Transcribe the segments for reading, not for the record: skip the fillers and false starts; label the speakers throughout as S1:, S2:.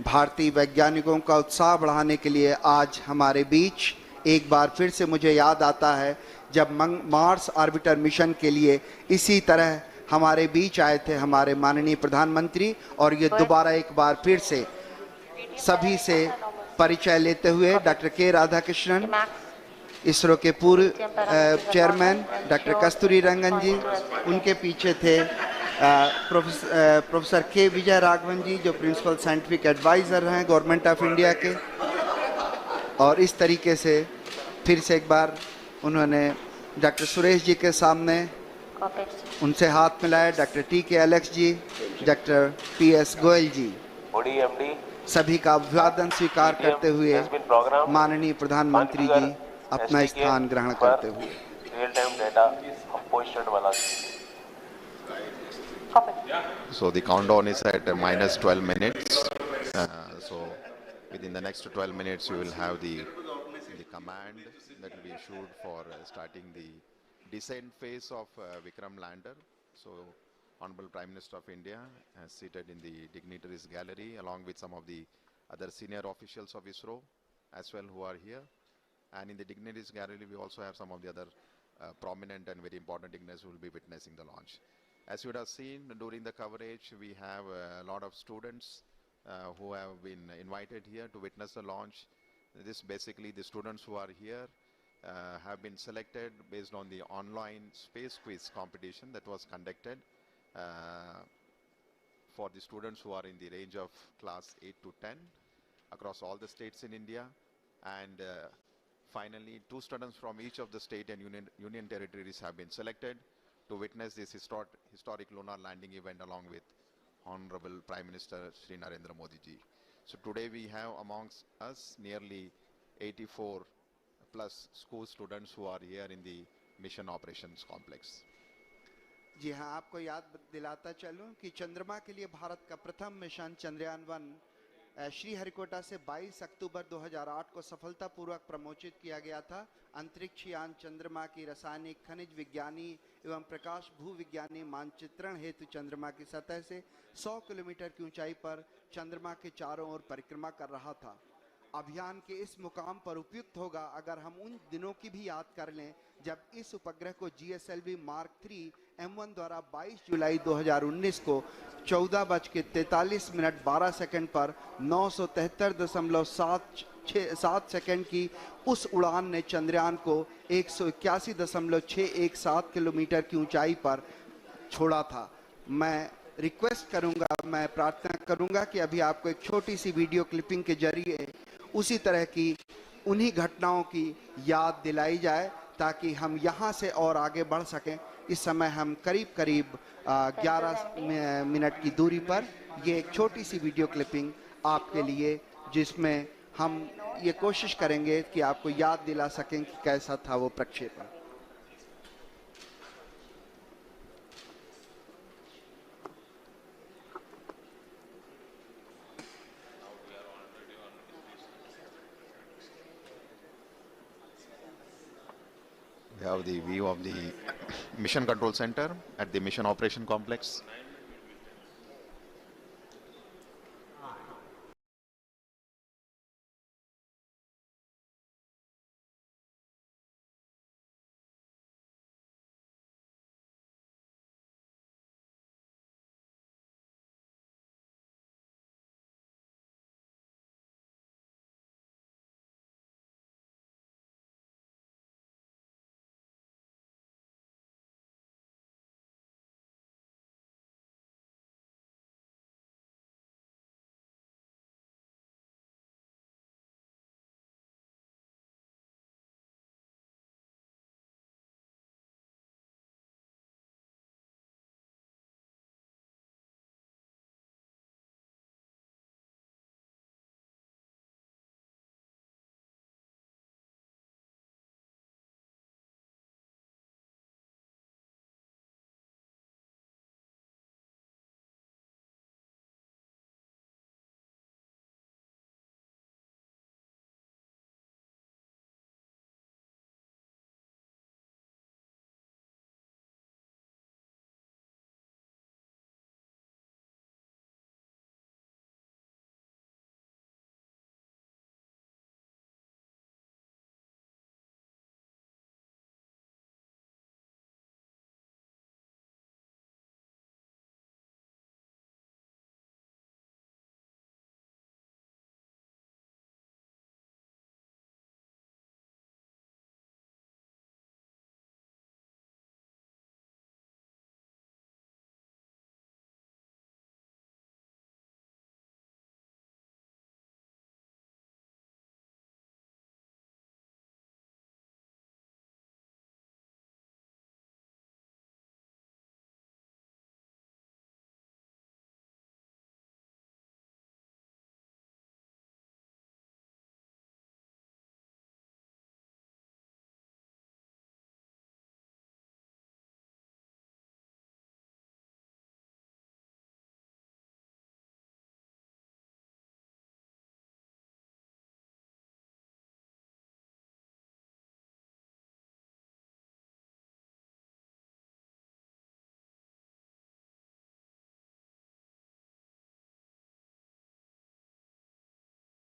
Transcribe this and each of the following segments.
S1: भारतीय वैज्ञानिकों का उत्साह बढ़ाने के लिए आज हमारे बीच एक बार फिर से मुझे याद आता है जब मार्स ऑर्बिटर मिशन के लिए इसी तरह हमारे बीच आए थे हमारे माननीय प्रधानमंत्री, और ये दोबारा एक बार फिर से सभी से परिचय लेते हुए डॉक्टर के राधाकृष्णन, इसरो के पूर्व चेयरमैन डॉक्टर कस्तूरी रंगन जी, उनके पीछे थे प्रोफेसर के विजय राघवन जी जो प्रिंसिपल साइंटिफिक एडवाइजर हैं गवर्नमेंट ऑफ इंडिया के, और इस तरीके से फिर से एक बार उन्होंने डॉक्टर सुरेश जी के सामने उनसे हाथ मिलाया, डॉक्टर टी.के. एलेक्स जी, डॉक्टर पी.एस. गोयल जी, सभी का अभिवादन स्वीकार करते हुए माननीय प्रधानमंत्री जी अपना स्थान ग्रहण करते हुए।
S2: So the countdown is at minus 12 minutes. So within the next 12 minutes, you will have the command that will be issued for starting the descent phase of Vikram lander. So Honorable Prime Minister of India is seated in the dignitaries gallery along with some of the other senior officials of ISRO as well who are here. And in the dignitaries gallery, we also have some of the other prominent and very important dignitaries who will be witnessing the launch. As you would have seen during the coverage, we have a lot of students who have been invited here to witness the launch. This basically the students who are here have been selected based on the online space quiz competition that was conducted for the students who are in the range of class 8 to 10 across all the states in India. And finally, 2 students from each of the state and union territories have been selected to witness this historic lunar landing event along with Honorable Prime Minister Shri Narendra Modi ji. So today we have amongst us nearly 84 plus school students who are here in the mission operations complex.
S1: जी हाँ, आपको याद दिलाता चलूं कि चंद्रमा के लिए भारत का प्रथम मिशन चंद्रयान-1 श्रीहरिकोटा से 22 अक्टूबर 2008 को सफलतापूर्वक प्रमोचित किया गया था। अंतरिक्ष यान चंद्रमा की रासायनिक, खनिज विज्ञानी एवं प्रकाश भूविज्ञानी मानचित्रण हेतु चंद्रमा की सतह से 100 किलोमीटर की ऊंचाई पर चंद्रमा के चारों ओर परिक्रमा कर रहा था। अभियान के इस मुकाम पर उपयुक्त होगा अगर हम उन दिनों की भी याद कर लें जब इस उपग्रह को GSLV Mark 3 M1 द्वारा 22 जुलाई 2019 को 14:43 पर 973.7 सेकंड की उस उड़ान ने चंद्रयान को 181.617 किलोमीटर की ऊंचाई पर छोड़ा था। मैं रिक्वेस्ट करूंगा, मैं प्रार्थना करूंगा कि अभी आपको एक छोटी सी वीडियो क्लिपिंग के जरिए उसी तरह की उन्हीं घटनाओं की याद दिलाई जाए ताकि हम यहाँ से और आगे बढ़ सकें। इस समय हम करीब 11 मिनट की दूरी पर ये एक छोटी सी वीडियो क्लिपिंग आपके लिए, जिसमें हम ये कोशिश करेंगे कि आपको याद दिला सकें कि कैसा था वो प्रक्षेपण।
S2: We have the view of the Mission Control Center at the Mission Operation Complex.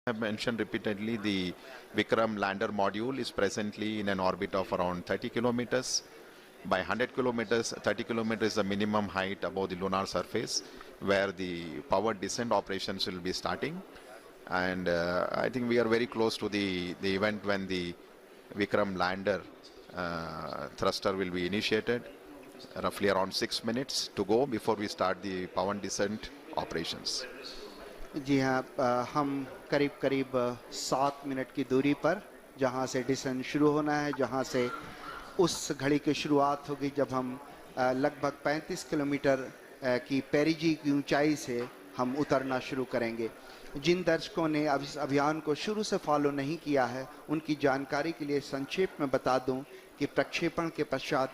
S2: I have mentioned repeatedly, the Vikram lander module is presently in an orbit of around 30 kilometers. By 100 kilometers, 30 kilometers is the minimum height above the lunar surface, where the powered descent operations will be starting. And I think we are very close to the event when the Vikram lander thruster will be initiated. Roughly around 6 minutes to go before we start the powered descent operations.
S1: जी हाँ, हम करीब करीब 7 minute की दूरी पर जहाँ से decent शुरू होना है, जहाँ से उस घड़ी की शुरुआत होगी जब हम लगभग 35 किलोमीटर की पेरिजी की ऊंचाई से हम उतरना शुरू करेंगे। जिन दर्शकों ने अब इस अभियान को शुरू से फॉलो नहीं किया है, उनकी जानकारी के लिए संक्षेप में बता दूं कि प्रक्षेपण के पश्चात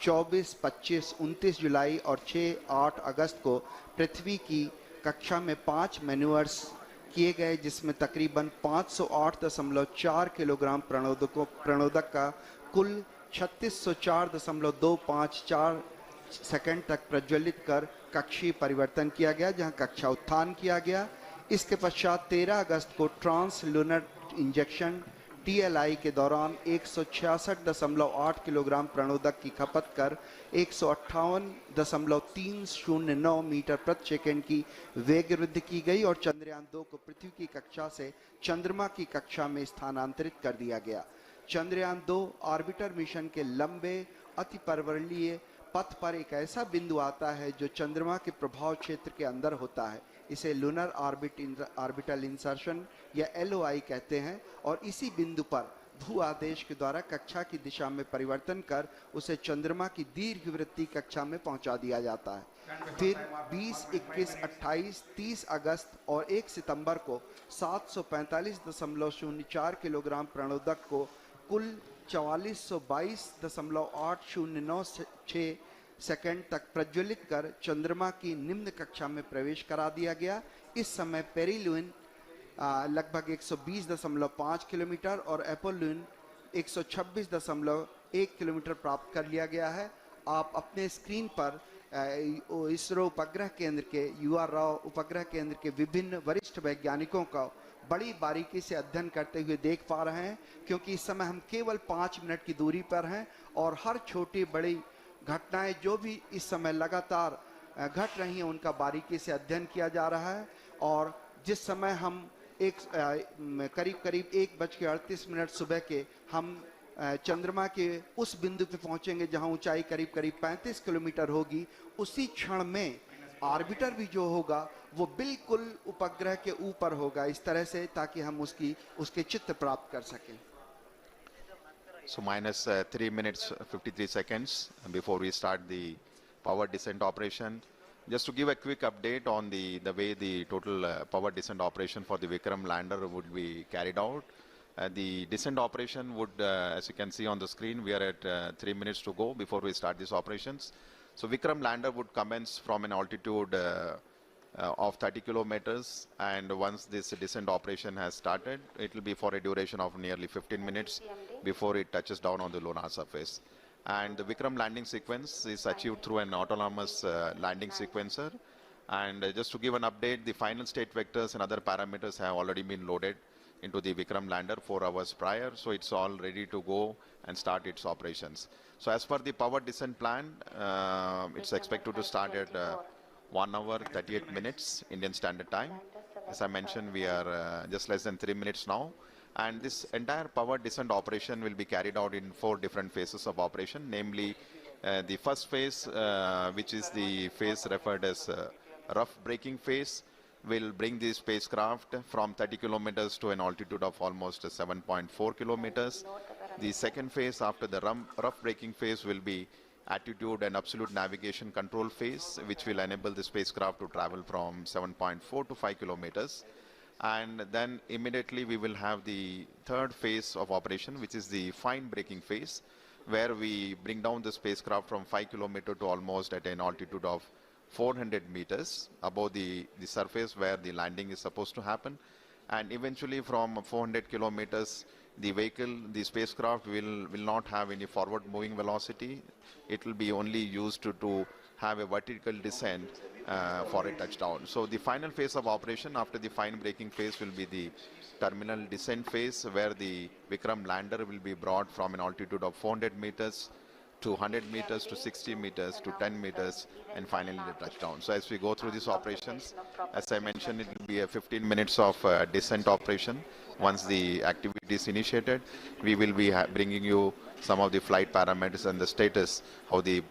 S1: 24, 25, 29 जुलाई और 6-8 अगस्त को पृथ्वी की कक्षा में 5 मैन्यूअर्स किए गए, जिसमें तकरीबन 508.4 किलोग्राम प्रणोदक का कुल 3604.254 सेकंड तक प्रज्वलित कर कक्षीय परिवर्तन किया गया, जहां कक्षा उत्थान किया गया। इसके पश्चात 13 अगस्त को ट्रांस लूनर इंजेक्शन TLI के दौरान 166.8 किलोग्राम प्रणोदक की खपत कर 158.309 मीटर प्रति सेकंड की वेग वृद्धि की गई और चंद्रयान-2 को पृथ्वी की कक्षा से चंद्रमा की कक्षा में स्थानांतरित कर दिया गया। चंद्रयान-2 ऑर्बिटर मिशन के लंबे अतिपर्वणीय पथ पर एक ऐसा बिंदु आता है जो चंद्रमा के प्रभाव क्षेत्र के अंदर होता है। इसे लूनर ऑर्बिटल इंसर्शन या LOI कहते हैं और इसी बिंदु पर भू आदेश के द्वारा कक्षा की दिशा में परिवर्तन कर उसे चंद्रमा की दीर्घवृत्तीय कक्षा में पहुंचा दिया जाता है। फिर 20, 21, 28, 30 अगस्त और 1 सितंबर को 745.04 किलोग्राम प्रणोदक को कुल 4422.806 सेकंड तक प्रज्वलित कर चंद्रमा की निम्न कक्षा में प्रवेश करा दिया गया। इस समय पेरिलुइन लगभग 120.5 किलोमीटर और एपोलुइन 126.1 किलोमीटर प्राप्त कर लिया गया है। आप अपने स्क्रीन पर इसरो उपग्रह केंद्र के UR राव उपग्रह केंद्र के विभिन्न वरिष्ठ वैज्ञानिकों का बड़ी बारीकी से अध्ययन करते हुए देख पा रहे हैं, क्योंकि इस समय हम केवल 5 मिनट की दूरी पर हैं और हर छोटी बड़ी घटनाएं जो भी इस समय लगातार घट रही हैं उनका बारीकी से अध्ययन किया जा रहा है। और जिस समय हम करीब 1:38 सुबह के हम चंद्रमा के उस बिंदु पे पहुंचेंगे जहां ऊंचाई करीब 35 किलोमीटर होगी, उसी क्षण में ऑर्बिटर भी जो होगा वो बिल्कुल उपग्रह के ऊपर होगा, इस तरह से ताकि हम उसके चित्र प्राप्त कर सकें।
S2: So minus 3 minutes 53 seconds before we start the power descent operation. Just to give a quick update on the way the total power descent operation for the Vikram lander would be carried out. The descent operation would, as you can see on the screen, we are at 3 minutes to go before we start these operations. So Vikram lander would commence from an altitude of 30 kilometers, and once this descent operation has started, it will be for a duration of nearly 15 minutes before it touches down on the lunar surface. And the Vikram landing sequence is achieved through an autonomous landing sequencer. And just to give an update, the final state vectors and other parameters have already been loaded into the Vikram lander 4 hours prior, so it's all ready to go and start its operations. So as per the power descent plan, it's expected to start at 1 hour 38 minutes Indian Standard Time. As I mentioned, we are just less than 3 minutes now. And this entire power descent operation will be carried out in 4 different phases of operation, namely the first phase, which is the phase referred as rough braking phase, will bring the spacecraft from 30 kilometers to an altitude of almost 7.4 kilometers. The second phase after the rough braking phase will be attitude and absolute navigation control phase, which will enable the spacecraft to travel from 7.4 to 5 kilometers. And then immediately we will have the third phase of operation, which is the fine braking phase, where we bring down the spacecraft from 5 kilometers to almost at an altitude of 400 meters above the surface where the landing is supposed to happen. And eventually from 400 kilometers, the spacecraft will not have any forward moving velocity. It will be only used to have a vertical descent for a touchdown. So the final phase of operation after the fine braking phase will be the terminal descent phase, where the Vikram lander will be brought from an altitude of 400 meters to 100 meters to 60 meters to 10 meters and finally the touchdown. So as we go through these operations, as I mentioned, it will be a 15 minutes of descent operation. Once the activity is initiated, we will be bringing you some of the flight parameters and the status, how the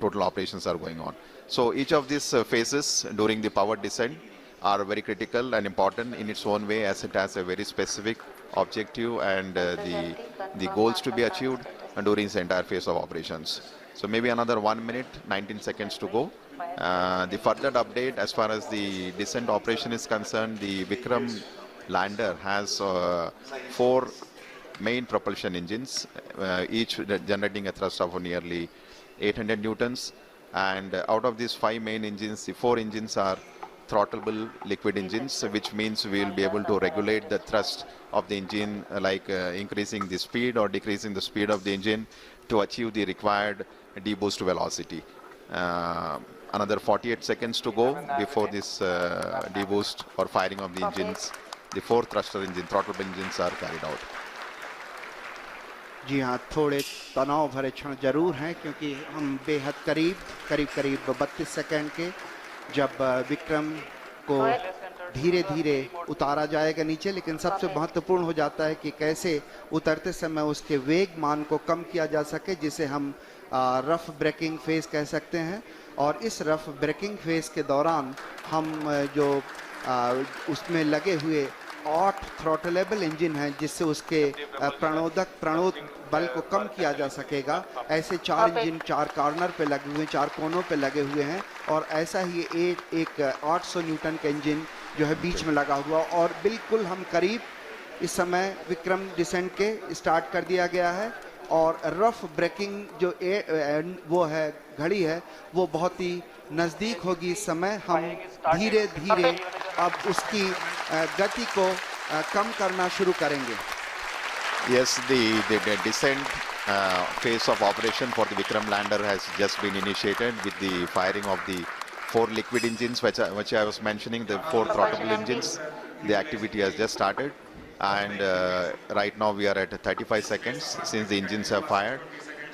S2: total operations are going on. So each of these phases during the powered descent are very critical and important in its own way, as it has a very specific objective and the goals to be achieved during this entire phase of operations. So maybe another 1 minute, 19 seconds to go. The further update as far as the descent operation is concerned, the Vikram lander has 4 main propulsion engines, each generating a thrust of nearly 800 newtons. And out of these 5 main engines, the 4 engines are throttleable liquid engines, which means we will be able to regulate the thrust of the engine, like increasing the speed or decreasing the speed of the engine to achieve the required deboost velocity. Another 48 seconds to go before this deboost or firing of the engines. The 4 thruster engine, throttleable engines are carried out.
S1: जी हाँ, थोड़े तनाव भरे क्षण जरूर हैं, क्योंकि हम बेहद करीब 32 सेकंड के जब विक्रम को धीरे धीरे उतारा जाएगा नीचे, लेकिन सबसे महत्वपूर्ण हो जाता है कि कैसे उतरते समय उसके वेग मान को कम किया जा सके, जिसे हम रफ ब्रेकिंग फेज कह सकते हैं। और इस रफ ब्रेकिंग फेज के दौरान हम जो उसमें लगे हुए 8 थ्रॉटलेबल इंजन हैं, जिससे उसके प्रणोद बल को कम किया जा सकेगा। ऐसे 4 इंजन 4 कॉर्नर पे लगे हुए हैं, 4 कोनों पे लगे हुए हैं, और ऐसा ही एक 800 न्यूटन का इंजन जो है बीच में लगा हुआ। और बिल्कुल हम करीब इस समय विक्रम डिसेंट के स्टार्ट कर दिया गया है, और रफ ब्रेकिंग जो वो है घड़ी है, वो बहुत ही नज़दीक होगी। इस समय हम धीरे धीरे अब उसकी गति को कम करना शुरू करेंगे।
S2: Yes, the descent phase of operation for the Vikram lander has just been initiated with the firing of the 4 liquid engines, which I was mentioning, the 4 throttleable engines. The activity has just started, and right now we are at 35 seconds since the engines have fired.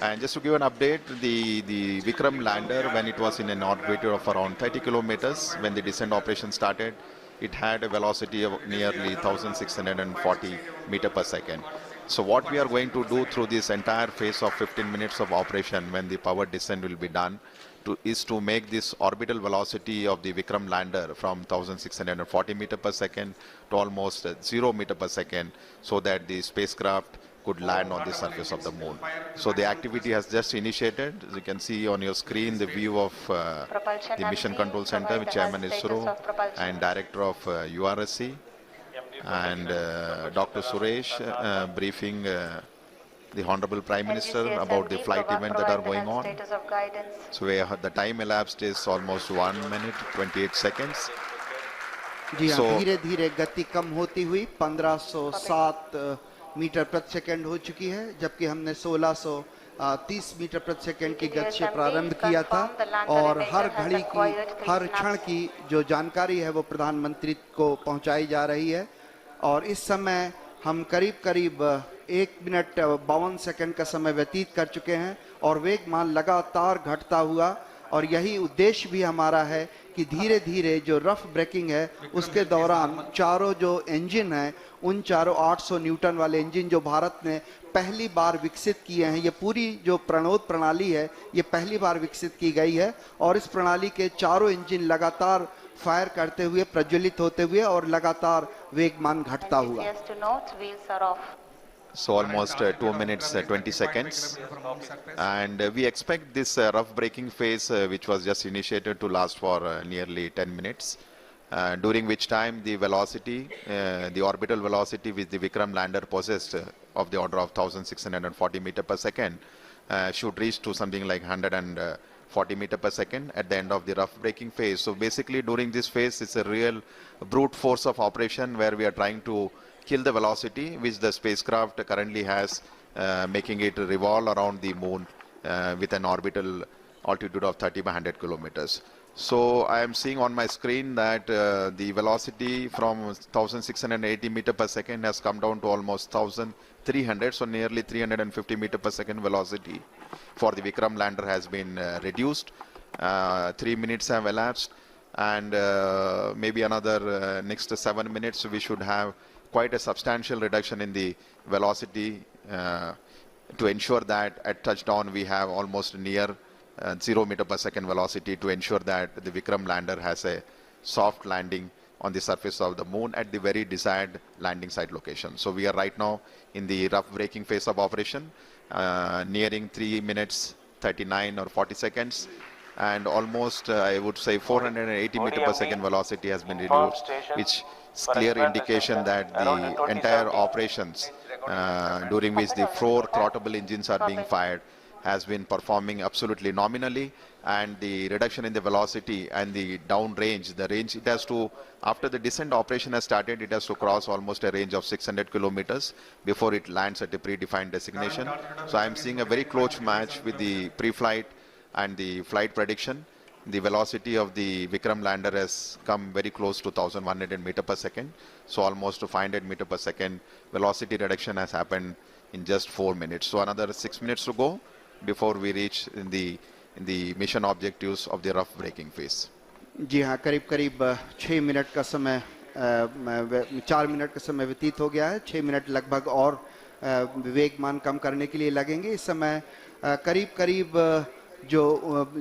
S2: And just to give an update, the Vikram lander, when it was in an orbit of around 30 kilometers, when the descent operation started, it had a velocity of nearly 1640 meters per second. So what we are going to do through this entire phase of 15 minutes of operation, when the powered descent will be done, is to make this orbital velocity of the Vikram lander from 1640 meters per second to almost 0 meters per second, so that the spacecraft could land on the surface of the moon. So the activity has just initiated. As you can see on your screen, the view of the Mission Control Center, with Chairman ISRO and Director of URSC, and Dr. Suresh briefing the Honorable Prime Minister about the flight event that are going on. So the time elapsed is almost 1 minute 28 seconds.
S1: जी हाँ, धीरे धीरे गति कम होती हुई 1507 metre प्रति second हो चुकी है, जबकि हमने 1630 मीटर प्रति सेकंड की गति से प्रारंभ किया था। और हर घड़ी की, हर क्षण की जो जानकारी है वो प्रधानमंत्री को पहुंचाई जा रही है। और इस समय हम करीब 1 मिनट 52 सेकंड का समय व्यतीत कर चुके हैं, और वेगमान लगातार घटता हुआ। और यही उद्देश्य भी हमारा है कि धीरे धीरे जो रफ ब्रेकिंग है उसके दौरान चारों जो इंजन हैं, उन चारों 800 न्यूटन वाले इंजन जो भारत ने पहली बार विकसित किए हैं, ये पूरी जो प्रणोद प्रणाली है ये पहली बार विकसित की गई है, और इस प्रणाली के चारों इंजन लगातार फायर करते हुए, प्रज्वलित होते हुए और लगातार वेगमान घटता हुआ।
S2: So almost 2 minutes 20 seconds, and we expect this rough braking phase, which was just initiated, to last for nearly 10 minutes, during which time the velocity, the orbital velocity which the Vikram lander possessed of the order of 1640 meters per second should reach to something like 140 meters per second at the end of the rough braking phase. So basically during this phase it's a real brute force of operation, where we are trying to kill the velocity which the spacecraft currently has, making it revolve around the moon with an orbital altitude of 30 by 100 kilometers. So I am seeing on my screen that the velocity from 1680 meter per second has come down to almost 1300, so nearly 350 meter per second velocity for the Vikram lander has been reduced. 3 minutes have elapsed, and maybe another next 7 minutes we should have quite a substantial reduction in the velocity to ensure that at touchdown we have almost near 0 meter per second velocity, to ensure that the Vikram lander has a soft landing on the surface of the moon at the very desired landing site location. So we are right now in the rough braking phase of operation, nearing 3 minutes 39 or 40 seconds, and almost I would say 480 meter per second velocity has been reduced, which is clear indication that the entire operations during which the 4 throttleable engines are being fired has been performing absolutely nominally, and the reduction in the velocity and the down range, the range it has to, after the descent operation has started, it has to cross almost a range of 600 kilometers before it lands at a predefined destination. So I am seeing a very close match with the pre-flight and the flight prediction. The velocity of the Vikram lander has come very close to 1100 meter per second. So almost to 500 meter per second velocity reduction has happened in just 4 minutes. So another 6 minutes to go before we reach in the mission objectives of the rough braking phase.
S1: जी हाँ, करीब करीब 6 minute का समय 4 minute का समय व्यतीत हो गया है। 6 मिनट लगभग और वेगमान कम करने के लिए लगेंगे। इस समय करीब करीब जो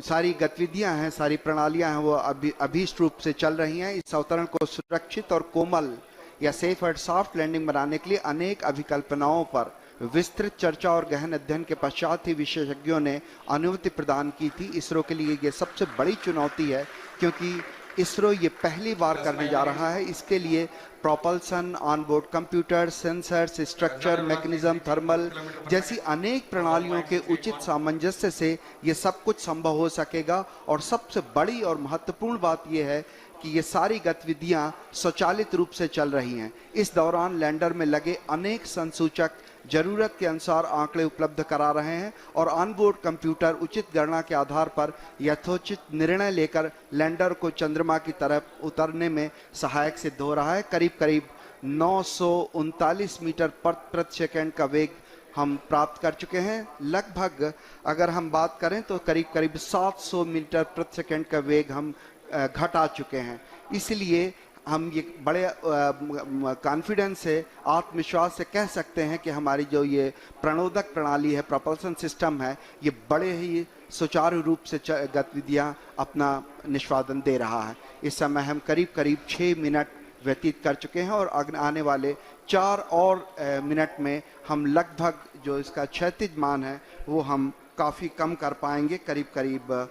S1: सारी गतिविधियां हैं, सारी प्रणालियां हैं, वो अभीष्ट रूप से चल रही हैं। इस अवतरण को सुरक्षित और कोमल या सेफ और सॉफ्ट लैंडिंग बनाने के लिए अनेक अभिकल्पनाओं पर विस्तृत चर्चा और गहन अध्ययन के पश्चात ही विशेषज्ञों ने अनुमति प्रदान की थी। इसरो के लिए ये सबसे बड़ी चुनौती है, क्योंकि इसरो ये पहली बार करने जा रहा है। इसके लिए propulsion, onboard computer, sensors, structure, mechanism, thermal जैसी अनेक प्रणालियों के उचित सामंजस्य से ये सब कुछ संभव हो सकेगा। और सबसे बड़ी और महत्वपूर्ण बात यह है कि ये सारी गतिविधियां स्वचालित रूप से चल रही हैं। इस दौरान लैंडर में लगे अनेक संसूचक जरूरत के अनुसार आंकड़े उपलब्ध करा रहे हैं और ऑनबोर्ड कंप्यूटर उचित गणना के आधार पर यथोचित निर्णय लेकर लैंडर को चंद्रमा की तरफ उतरने में सहायक सिद्ध हो रहा है। करीब करीब 939 मीटर प्रति सेकंड का वेग हम प्राप्त कर चुके हैं। लगभग अगर हम बात करें तो करीब करीब 700 मीटर प्रति सेकंड का वेग हम घटा चुके हैं। इसलिए हम ये बड़े कॉन्फिडेंस से, आत्मविश्वास से कह सकते हैं कि हमारी जो ये प्रणोदक प्रणाली है, प्रोपल्सन सिस्टम है, ये बड़े ही सुचारू रूप से गतिविधियां अपना निष्पादन दे रहा है। इस समय हम करीब करीब 6 मिनट व्यतीत कर चुके हैं और आने वाले 4 और मिनट में हम लगभग जो इसका क्षैतिज मान है वो हम काफ़ी कम कर पाएंगे। करीब करीब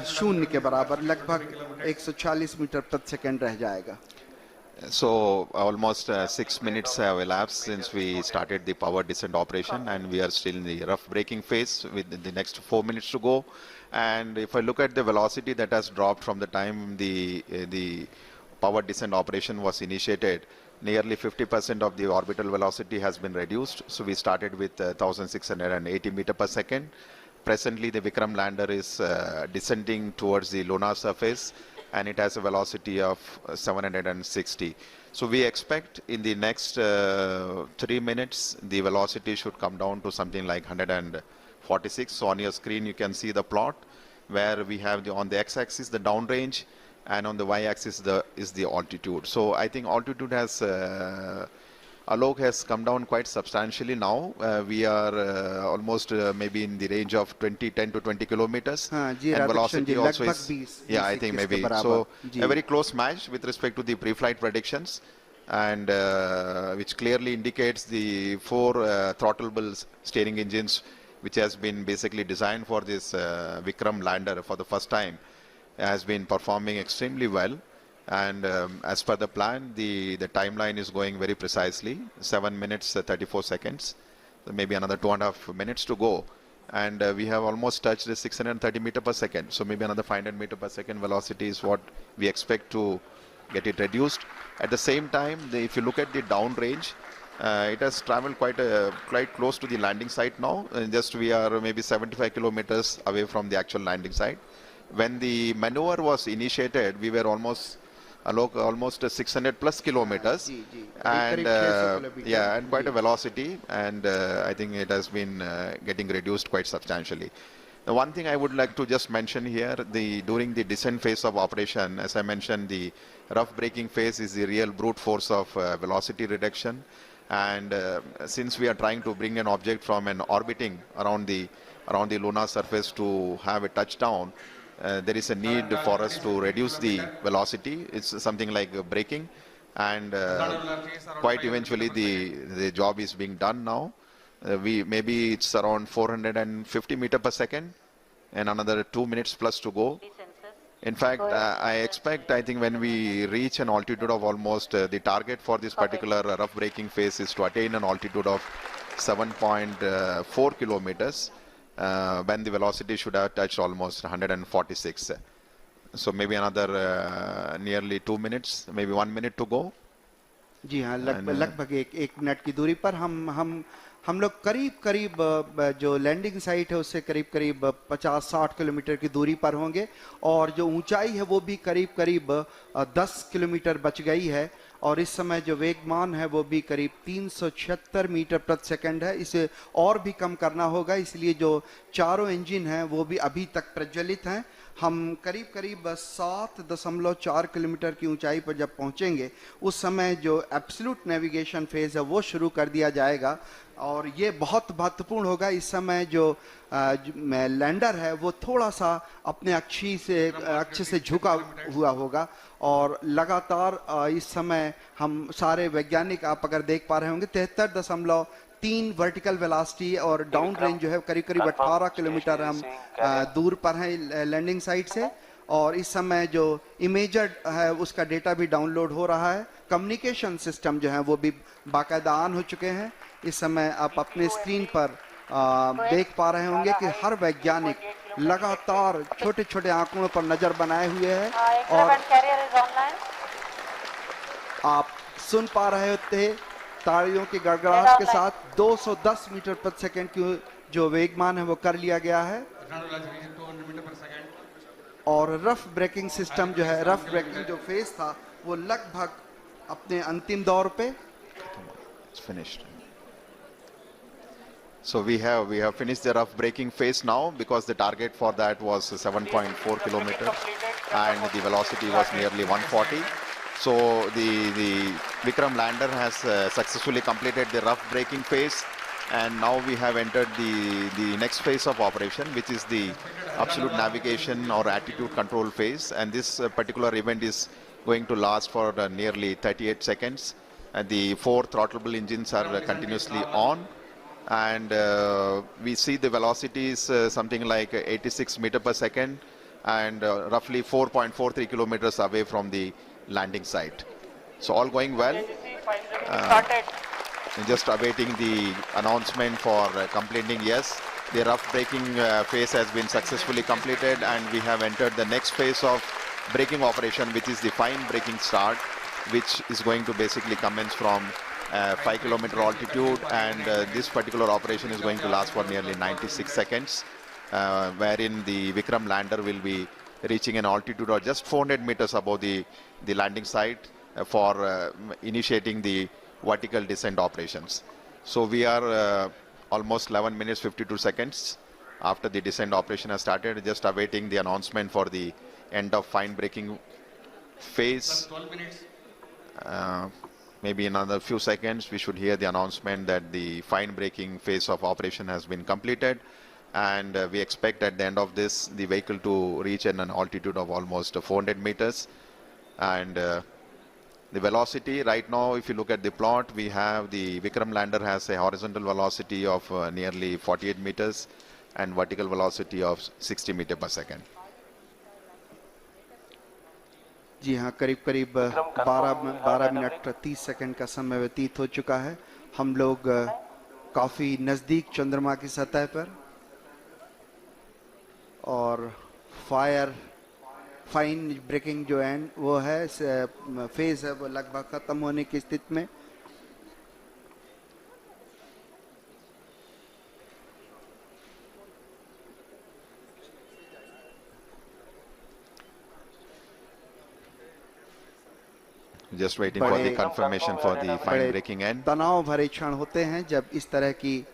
S1: शून्य के बराबर, लगभग 140 मीटर प्रति सेकंड रह जाएगा।
S2: So almost 6 minutes have elapsed since we started the power descent operation, and we are still in the rough braking phase with the next 4 minutes to go. And if I look at the velocity that has dropped from the time the power descent operation was initiated, nearly 50% of the orbital velocity has been reduced. So we started with 1680 meter per second. Presently the Vikram lander is descending towards the lunar surface, and it has a velocity of 760. So we expect in the next 3 minutes the velocity should come down to something like 146. So on your screen you can see the plot where we have on the x-axis the downrange, and on the y-axis is the altitude. So I think altitude has Alok has come down quite substantially now. We are almost maybe in the range of 10 to 20 kilometers. And velocity also is, yeah, I think maybe. So a very close match with respect to the pre-flight predictions, and which clearly indicates the 4 throttleable steering engines, which has been basically designed for this Vikram lander for the first time, has been performing extremely well. And as per the plan, the timeline is going very precisely, 7 minutes 34 seconds. So maybe another 2.5 minutes to go, and we have almost touched the 630 meter per second. So maybe another 500 meter per second velocity is what we expect to get it reduced. At the same time, if you look at the downrange, It has traveled quite close to the landing site now. Just we are maybe 75 kilometers away from the actual landing site. When the maneuver was initiated, we were almost 600 plus kilometers,
S1: ji ji
S2: and
S1: करीब 600 kilometre
S2: yeah, and quite
S1: जी
S2: a velocity, and I think it has been getting reduced quite substantially. The one thing I would like to just mention here, during the descent phase of operation, as I mentioned, the rough braking phase is the real brute force of velocity reduction. And since we are trying to bring an object from an orbiting around the lunar surface to have a touchdown, there is a need for us to reduce the velocity. It's something like braking, and quite eventually the job is being done now. Maybe it's around 450 meter per second, and another 2 minutes plus to go. In fact, I think when we reach an altitude of almost, the target for this particular rough braking phase is to attain an altitude of 7.4 kilometers, when the velocity should have touched almost 146. So maybe another nearly 2 minutes, maybe 1 minute to go.
S1: जी हाँ लगभग एक minute की दूरी पर हम लोग करीब जो लैंडिंग साइट है उससे करीब 50-60 किलोमीटर की दूरी पर होंगे और जो ऊंचाई है वो भी करीब 10 किलोमीटर बच गई है और इस समय जो वेगमान है वो भी करीब 376 मीटर प्रति सेकंड है। इसे और भी कम करना होगा, इसलिए जो चारों इंजन हैं वो भी अभी तक प्रज्वलित हैं। हम करीब 7.4 किलोमीटर की ऊंचाई पर जब पहुंचेंगे उस समय जो एब्सोल्यूट नेविगेशन फेज है वो शुरू कर दिया जाएगा और ये बहुत महत्वपूर्ण होगा। इस समय जो लैंडर है वो थोड़ा सा अपने अक्ष से झुका हुआ होगा और लगातार इस समय हम सारे वैज्ञानिक आप अगर देख पा रहे होंगे 73.3 वर्टिकल वेलोसिटी और डाउन रेंज जो है करीब 18 किलोमीटर हम दूर पर हैं लैंडिंग साइट से और इस समय जो इमेजर है उसका डेटा भी डाउनलोड हो रहा है। कम्युनिकेशन सिस्टम जो है वो भी बाकायदा ऑन हो चुके हैं। इस समय आप अपने स्क्रीन पर देख पा रहे होंगे कि हर वैज्ञानिक लगातार छोटे आंकड़ों पर नजर बनाए हुए है और आप सुन पा रहे थे तालियों की गड़गड़ाहट के साथ 210 मीटर प्रति सेकंड की जो वेगमान है वो कर लिया गया है और रफ ब्रेकिंग सिस्टम जो है रफ ब्रेकिंग जो फेज था वो लगभग अपने अंतिम दौर पे
S2: finished. So we have finished the rough braking phase now because the target for that was 7.4 kilometers and the velocity was nearly 140. So the Vikram lander has successfully completed the rough braking phase, and now we have entered the next phase of operation, which is the absolute navigation or attitude control phase. And this particular event is going to last for nearly 38 seconds. And the 4 throttleable engines are continuously on, and we see the velocity is something like 86 meter per second and roughly 4.43 kilometers away from the landing site. So all going well. Just awaiting the announcement for completing. Yes, the rough braking phase has been successfully completed, and we have entered the next phase of braking operation, which is the fine braking start, which is going to basically commence from 5 kilometer altitude, and this particular operation is going to last for nearly 96 seconds, wherein the Vikram lander will be reaching an altitude of just 400 meters above the landing site for initiating the vertical descent operations. So we are almost 11 minutes 52 seconds after the descent operation has started, just awaiting the announcement for the end of fine braking phase.
S3: 12 minutes.
S2: Maybe in another few seconds we should hear the announcement that the fine braking phase of operation has been completed, and we expect at the end of this the vehicle to reach an altitude of almost 400 meters. And the velocity right now, if you look at the plot, we have the Vikram lander has a horizontal velocity of nearly 48 meters and vertical velocity of 60 meters per second.
S1: जी हाँ करीब 12 minute 30 second का समय व्यतीत हो चुका है। हम लोग काफी नजदीक चंद्रमा की सतह पर और फाइन ब्रेकिंग जो एंड वो है फेज है वो लगभग खत्म होने की स्थिति में।
S2: Just waiting for the confirmation for the fine
S1: बड़े
S2: breaking end.
S1: तनाव भरे क्षण होते हैं जब इस तरह की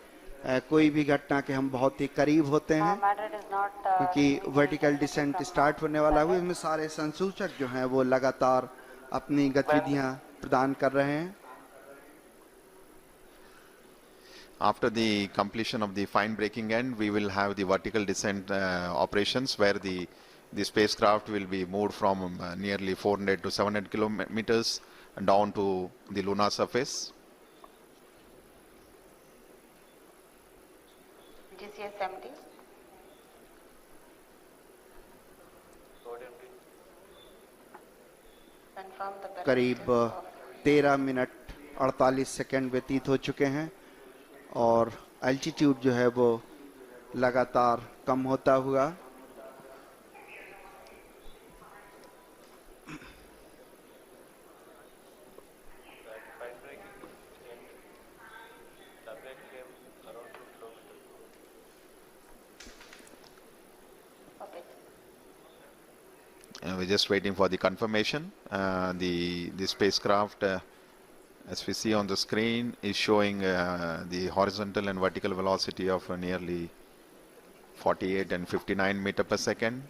S1: कोई भी घटना के हम बहुत ही करीब होते हैं, क्योंकि वर्टिकल डिसेंट स्टार्ट होने वाला है। इसमें सारे संसूचक जो हैं वो लगातार अपनी गतिविधियां प्रदान कर रहे हैं।
S2: After the completion of the fine breaking end, we will have the vertical descent operations where the spacecraft will be moved from nearly 400 to 700 kilometers down to the lunar surface.
S3: GCS 70.
S1: करीब 13 minute 48 second व्यतीत हो चुके हैं और altitude जो है वो लगातार कम होता हुआ
S2: We're just waiting for the confirmation. The spacecraft, as we see on the screen, is showing the horizontal and vertical velocity of nearly 48 and 59 meter per second.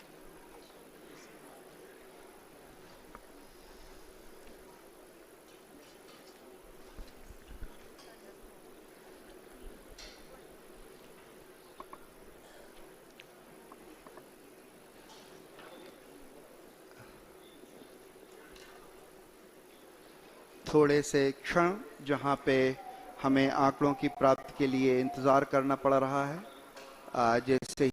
S1: थोड़े से क्षण जहां पे हमें आंकड़ों की प्राप्ति के लिए इंतजार करना पड़ रहा है।